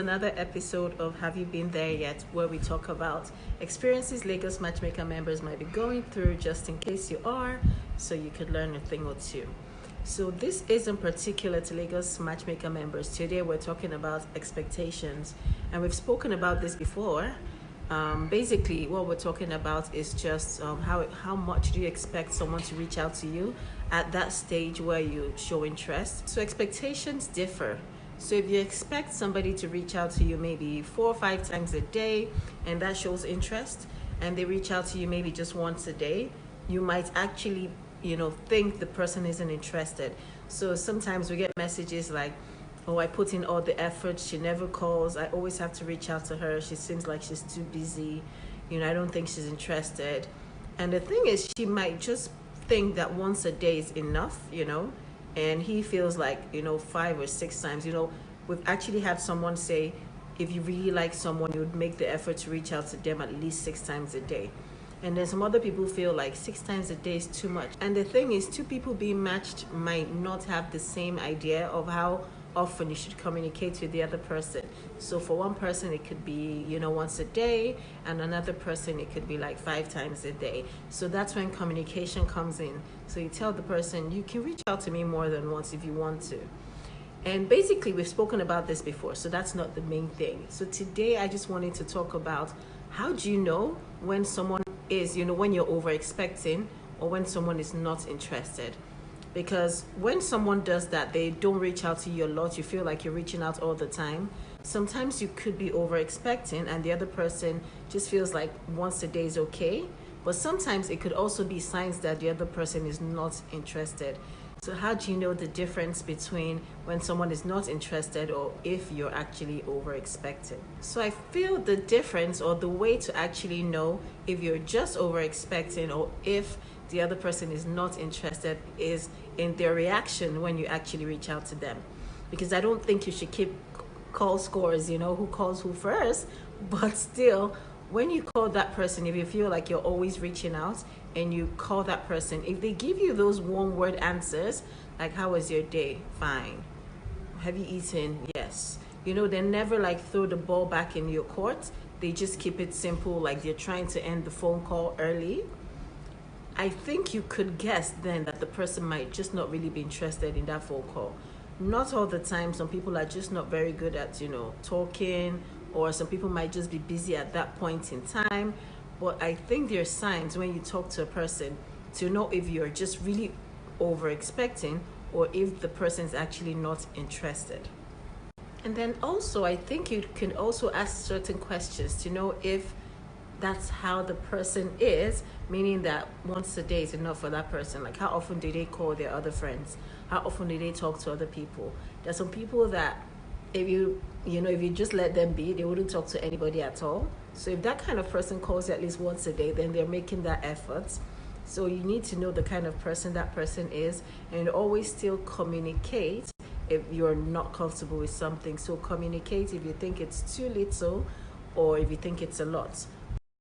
Another episode of Have You Been There Yet, where we talk about experiences Lagos Matchmaker members might be going through, just in case you are, so you could learn a thing or two. So this isn't particular to Lagos Matchmaker members. Today we're talking about expectations, and we've spoken about this before. Basically, what we're talking about is just how much do you expect someone to reach out to you at that stage where you show interest. So expectations differ. So if you expect somebody to reach out to you maybe 4 or 5 times a day, and that shows interest, and they reach out to you maybe just once a day, you might actually, think the person isn't interested. So sometimes we get messages like, oh, I put in all the effort, she never calls, I always have to reach out to her, she seems like she's too busy, I don't think she's interested. And the thing is, she might just think that once a day is enough, and he feels like 5 or 6 times. We've actually had someone say, if you really like someone, you would make the effort to reach out to them at least 6 times a day. And then some other people feel like 6 times a day is too much. And the thing is, 2 people being matched might not have the same idea of how often you should communicate with the other person. So for one person it could be once a day, and another person it could be like 5 times a day. So that's when communication comes in. So you tell the person, you can reach out to me more than once if you want to. And basically we've spoken about this before, so that's not the main thing. So today I just wanted to talk about, how do you know when someone is, when you're over expecting, or when someone is not interested? Because when someone does that, they don't reach out to you a lot, you feel like you're reaching out all the time. Sometimes you could be over expecting and the other person just feels like once a day is okay. But sometimes it could also be signs that the other person is not interested. So how do you know the difference between when someone is not interested or if you're actually over expecting? So I feel the difference, or the way to actually know if you're just over expecting or if the other person is not interested, is in their reaction when you actually reach out to them. Because I don't think you should keep call scores, who calls who first, but still, when you call that person, if you feel like you're always reaching out and you call that person, if they give you those one-word answers, like, how was your day? Fine. Have you eaten? Yes. They never like throw the ball back in your court. They just keep it simple, like they're trying to end the phone call early. I think you could guess then that the person might just not really be interested in that phone call. Not all the time. Some people are just not very good at, talking, or some people might just be busy at that point in time. But I think there are signs when you talk to a person to know if you're just really over expecting or if the person is actually not interested. And then also, I think you can also ask certain questions to know if that's how the person is, meaning that once a day is enough for that person. Like, how often do they call their other friends? How often do they talk to other people? There's some people that if you just let them be, they wouldn't talk to anybody at all. So if that kind of person calls you at least once a day, then they're making that effort. So you need to know the kind of person that person is, and always still communicate if you're not comfortable with something. So communicate if you think it's too little or if you think it's a lot.